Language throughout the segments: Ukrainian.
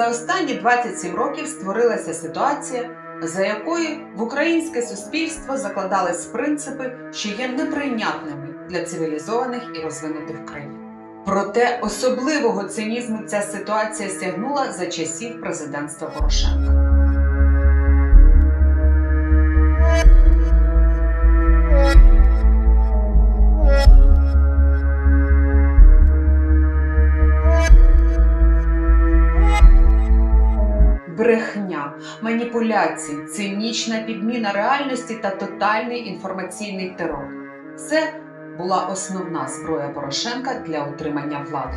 за останні 27 років створилася ситуація, за якою в українське суспільство закладались принципи, що є неприйнятними для цивілізованих і розвинутих країн. Проте особливого цинізму ця ситуація сягнула за часів президентства Порошенка. Брехня, маніпуляції, цинічна підміна реальності та тотальний інформаційний терор – це була основна зброя Порошенка для утримання влади.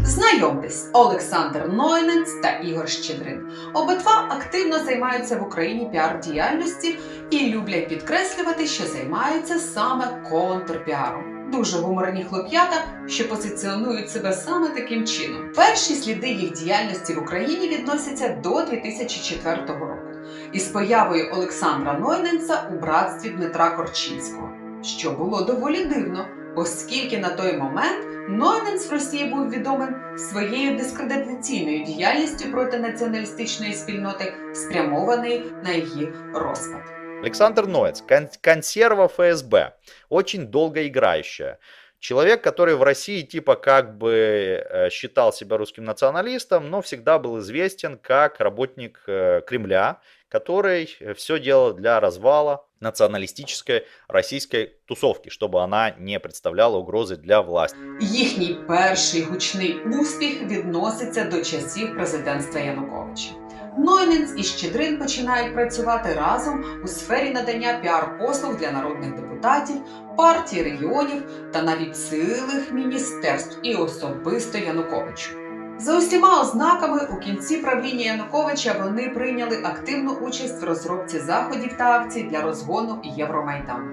Знайомтесь, Олександр Нойненц та Ігор Щедрин. Обидва активно займаються в Україні піар-діяльності і люблять підкреслювати, що займаються саме контрпіаром. Дуже гуморні хлоп'ята, що позиціонують себе саме таким чином. Перші сліди їх діяльності в Україні відносяться до 2004 року. Із появою Олександра Нойненца у братстві Дмитра Корчинського. Що було доволі дивно, оскільки на той момент Нойненц в Росії був відомим своєю дискредитаційною діяльністю проти націоналістичної спільноти, спрямованої на її розпад. Александр Нойненц, консерва ФСБ, очень долго играющая. Человек, который в России типа как бы считал себя русским националистом, но всегда был известен как работник Кремля, который все делал для развала националистической российской тусовки, чтобы она не представляла угрозы для власти. Їхній перший гучний успіх відноситься до часів президентства Януковича. Нойненц і Щедрин починають працювати разом у сфері надання піар-послуг для народних депутатів, партій регіонів та навіть цілих міністерств і особисто Януковичу. За усіма ознаками, у кінці правління Януковича вони прийняли активну участь в розробці заходів та акцій для розгону Євромайдану.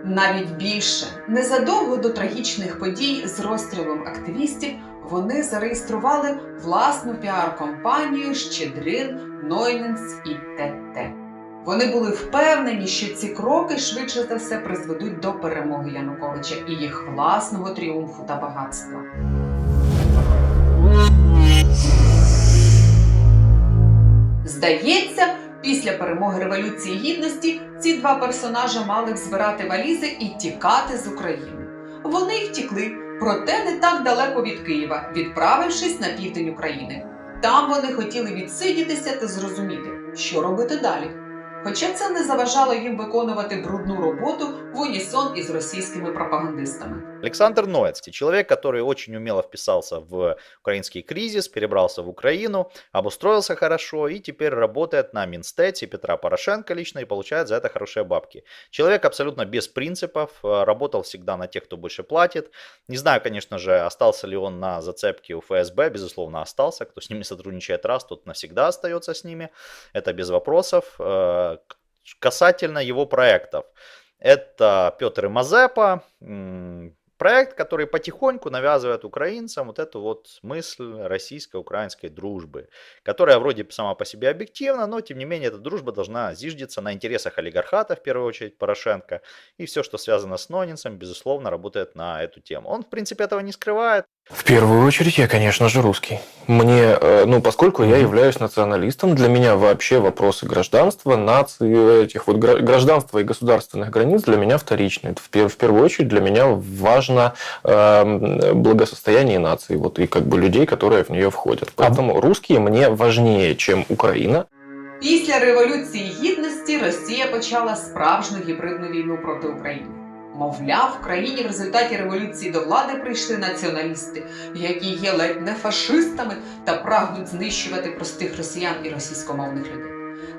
Навіть більше, незадовго до трагічних подій з розстрілом активістів, вони зареєстрували власну піар-компанію «Щедрин, Нойненц і ТТ». Вони були впевнені, що ці кроки швидше за все призведуть до перемоги Януковича і їх власного тріумфу та багатства. Здається, після перемоги Революції Гідності ці два персонажі мали збирати валізи і тікати з України. Вони й втікли, проте не так далеко від Києва, відправившись на південь України. Там вони хотіли відсидітися та зрозуміти, що робити далі. Хоча це не заважало їм виконувати брудну роботу в унісон із російськими пропагандистами. Александр Нойненц, человек, который очень умело вписался в украинский кризис, перебрался в Украину, обустроился хорошо и теперь работает на Минстете Петра Порошенко лично и получает за это хорошие бабки. Человек абсолютно без принципов, работал всегда на тех, кто больше платит. Не знаю, конечно же, остался ли он на зацепке у ФСБ, безусловно остался. Кто с ними сотрудничает раз, тот навсегда остается с ними. Это без вопросов. Касательно его проектов. Это Петр и Мазепа, проект, который потихоньку навязывает украинцам вот эту вот мысль российско-украинской дружбы, которая вроде сама по себе объективна, но тем не менее эта дружба должна зиждиться на интересах олигархата, в первую очередь Порошенко, и все, что связано с Нойненцем, безусловно, работает на эту тему. Он, в принципе, этого не скрывает. В первую очередь я, конечно же, русский. Мне, поскольку я являюсь националистом, для меня вообще вопросы гражданства, нации, этих вот гражданства и государственных границ для меня вторичны. В первую очередь для меня важно благосостояние нации, вот, и как бы людей, которые в нее входят. Поэтому русские мне важнее, чем Украина. Після Революції Гідності Росія почала справжню гібридну війну проти України. Мовляв, в країні в результаті революції до влади прийшли націоналісти, які є ледь не фашистами та прагнуть знищувати простих росіян і російськомовних людей.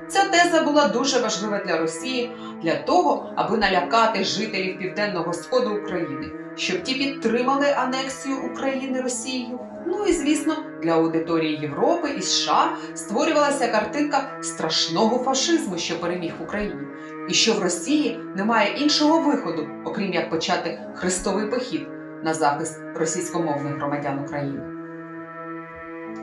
Ця теза була дуже важлива для Росії, для того, аби налякати жителів Південного Сходу України, щоб ті підтримали анексію України Росією. Ну і, звісно, для аудиторії Європи і США створювалася картинка страшного фашизму, що переміг в Україні, і що в Росії немає іншого виходу, окрім як почати хрестовий похід на захист російськомовних громадян України.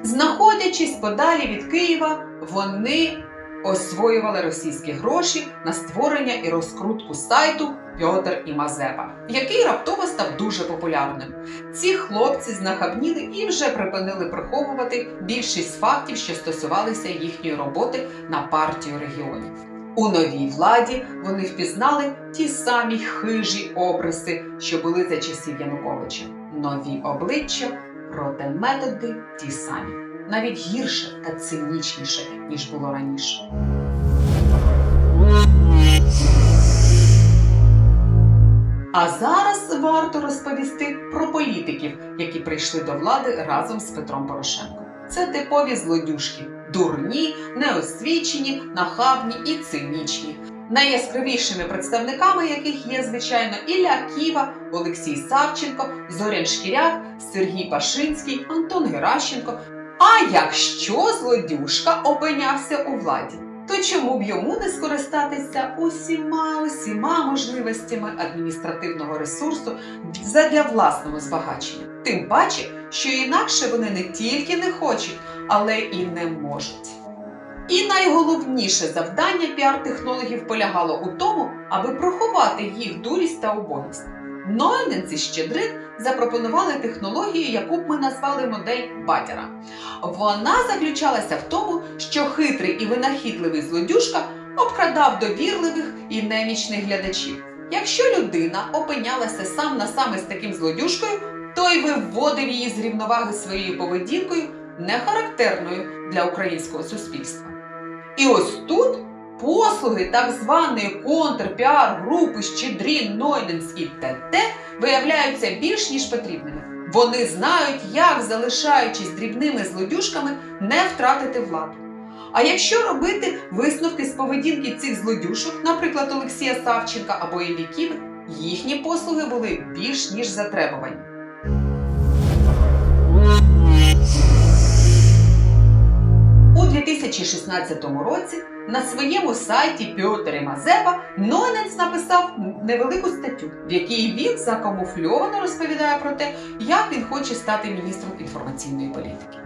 Знаходячись подалі від Києва, вони освоювали російські гроші на створення і розкрутку сайту Пьотр і Мазепа, який раптово став дуже популярним. Ці хлопці знахабніли і вже припинили приховувати більшість фактів, що стосувалися їхньої роботи на партію регіонів. У новій владі вони впізнали ті самі хижі обриси, що були за часів Януковича. Нові обличчя, проте методи ті самі. Навіть гірше та цинічніше, ніж було раніше. А зараз варто розповісти про політиків, які прийшли до влади разом з Петром Порошенком. Це типові злодюжки. Дурні, неосвічені, нахабні і цинічні. Найяскравішими представниками яких є, звичайно, Ілля Ківа, Олексій Савченко, Зорян Шкіряк, Сергій Пашинський, Антон Геращенко. А якщо злодюжка опинявся у владі, то чому б йому не скористатися усіма можливостями адміністративного ресурсу задля власного збагачення? Тим паче, що інакше вони не тільки не хочуть, але і не можуть. І найголовніше завдання піар-технологів полягало у тому, аби приховати їх дурість та убогість. Нойненц і Щедрин запропонували технологію, яку б ми назвали модель Батіра. Вона заключалася в тому, що хитрий і винахідливий злодюжка обкрадав довірливих і немічних глядачів. Якщо людина опинялася сам на сам із таким злодюжкою, той виводив її з рівноваги своєю поведінкою, не характерною для українського суспільства. І ось тут послуги так званої контрпіар-групи Щедрін, Нойненц і ТТ виявляються більш ніж потрібними. Вони знають, як, залишаючись дрібними злодюжками, не втратити владу. А якщо робити висновки з поведінки цих злодюшок, наприклад, Олексія Савченка або Іллі Ківи, їхні послуги були більш ніж затребувані. У 2016 році на своєму сайті Пьотр і Мазепа Нойненц написав невелику статтю, в якій він закамуфльовано розповідає про те, як він хоче стати міністром інформаційної політики.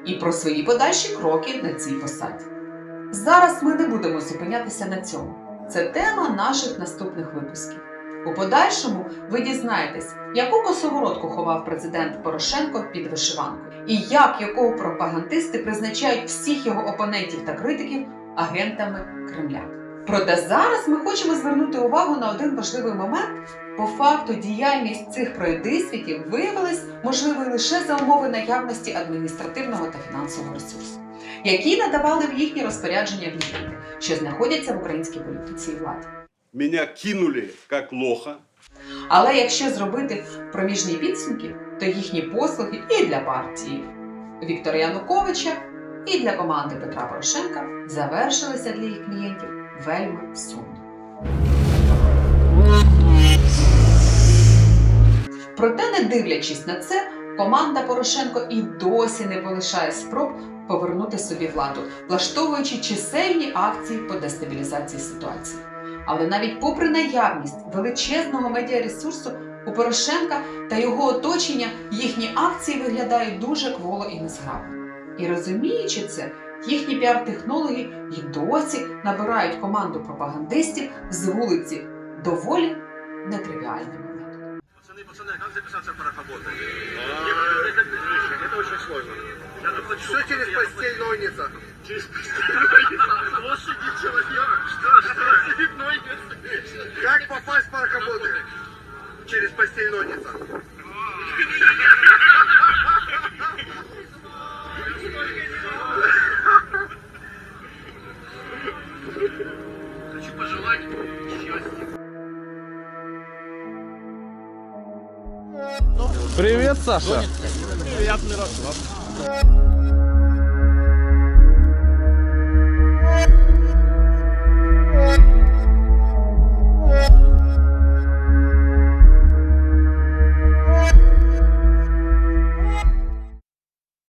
І про свої подальші кроки на цій посаді. Зараз ми не будемо зупинятися на цьому. Це тема наших наступних випусків. У подальшому ви дізнаєтесь, яку косоворотку ховав президент Порошенко під вишиванкою, і як якого пропагандисти призначають всіх його опонентів та критиків агентами Кремля. Проте зараз ми хочемо звернути увагу на один важливий момент. По факту діяльність цих пройдисвітів виявилась можливою лише за умови наявності адміністративного та фінансового ресурсу, які надавали в їхні розпорядження відомі, що знаходяться в українській політиці і владі. Меня кинули как лоха. Але якщо зробити проміжні підсумки, то їхні послуги і для партії Віктора Януковича, і для команди Петра Порошенка завершилися для їх клієнтів вельми сумно. Проте, не дивлячись на це, команда Порошенко і досі не полишає спроб повернути собі владу, влаштовуючи чисельні акції по дестабілізації ситуації. Але навіть попри наявність величезного медіаресурсу у Порошенка та його оточення, їхні акції виглядають дуже кволо і незграбно. І розуміючи це, їхні піар-технологи й досі набирають команду пропагандистів з вулиці доволі нетривіальними методами. Пацаны, как записаться в парохоботы? Это очень сложно. Все через постель Нойненца. Через постель Нойненца? Лошади человека? Что? Сидит Нойненц? Как попасть в парохоботы? Через постель Нойненца. Хочу пожелать счастья. Привет, Саша. Приятный расклад.